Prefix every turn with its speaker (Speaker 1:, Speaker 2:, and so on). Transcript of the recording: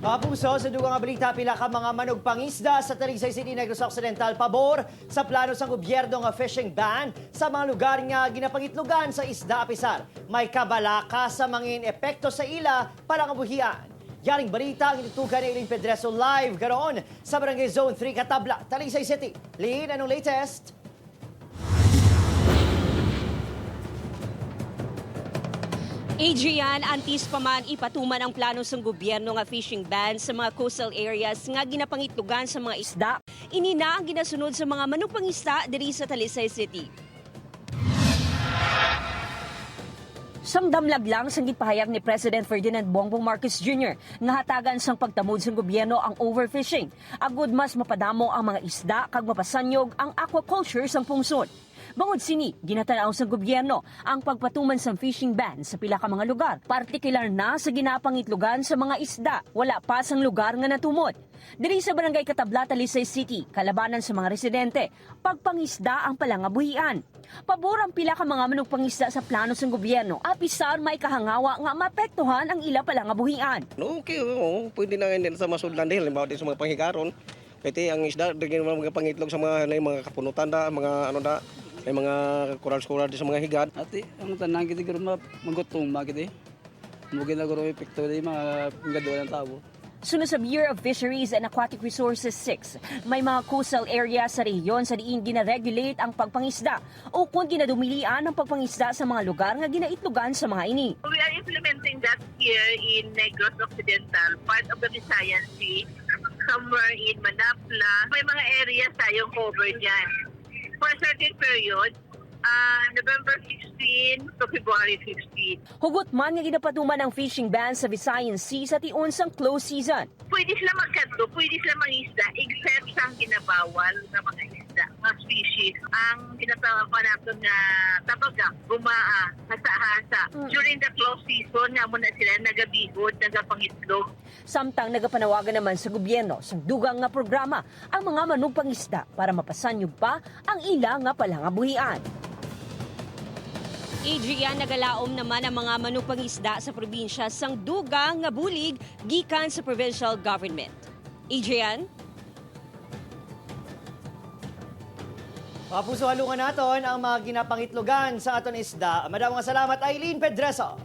Speaker 1: Kapuso, sa dugang nga balita, pila ka mga manugpangisda sa Talisay City, Negros Occidental, pabor sa plano sa gobyerno nga fishing ban sa mga lugar nga ginapangitlugan sa isda apisar. May kabalaka sa mga epekto sa ila para kabuhian. Yaring balita ang inutugan ni Eileen Pedreso live garoon sa Barangay Zone 3 Katabla, Talisay City. Lin, anong latest?
Speaker 2: Adrian, antis pa man ipatuman ang plano sa gobyerno nga fishing ban sa mga coastal areas nga ginapangitlugan sa mga isda. Ini na ang ginasunod sa mga manugpangisda diri sa Talisay City. Samdamlag lang sang gipahayag ni President Ferdinand Bongbong Marcos Jr. nga hatagan sang pagtamod sa gobyerno ang overfishing. Agud mas mapadamo ang mga isda kag mapasanyog ang aquaculture sang pungsod. Bangod sini, ginatanaw sa gobyerno ang pagpatuman sa fishing ban sa pila ka mga lugar. Partikular na sa ginapangitlugan sa mga isda, wala pa sang lugar nga natumod. Diri sa Barangay Katabla, Talisay City, kalabanan sa mga residente, pagpangisda ang palangabuhian. Pabor ang pila ka mga manugpangisda sa plano sa gobyerno, apisar may kahangawa nga maapektuhan ang ila palangabuhian.
Speaker 3: Okay, oo. Pwede na ngayon sa masudlan dahil, halimbawa din sa mga panghigaron. Kasi ang isda, din mga pangitlog sa mga kapunutan da, mga ano da, may mga kural-kural sa mga higad.
Speaker 4: Ati, ang tanang kita garo magutong magiti. Mugin na garo epekto di mga pinggadwa ng tao.
Speaker 2: Sunod sa Bureau of Fisheries and Aquatic Resources 6, may mga coastal area sa rehiyon sa diin gina-regulate ang pagpangisda o kung ginadumilian ang pagpangisda sa mga lugar nga ginaitlugan sa mga ini.
Speaker 5: We are implementing that here in Negros Occidental, part of the Visayan Sea, somewhere in Manapla. May mga areas tayong covered dyan. For a certain period, November 16 to February 15.
Speaker 2: Hugot man nga ginapatuman ang fishing ban sa Visayan Sea sa tiun sang close season.
Speaker 5: Pwede sila magkanto, pwede sila mangisda, except sa ginabawal na mga isda, mga species. Ang tinatawag pa natin na tabaga, gumaa, hasa-hasa. During the close season, nga muna sila nagabihod, nagapangitlog.
Speaker 2: Samtang nagapanawagan naman sa gobyerno sa dugang nga programa ang mga manugpangisda para mapasanyog pa ang ila nga palangabuhian. Adrian, nagalaom naman ang mga manugpangisda sa probinsya sang dugang nga bulig gikan sa provincial government. Adrian?
Speaker 1: Kapuso, halungan naton ang mga ginapangitlugan sa aton isda. Madamong salamat, Eileen Pedreso.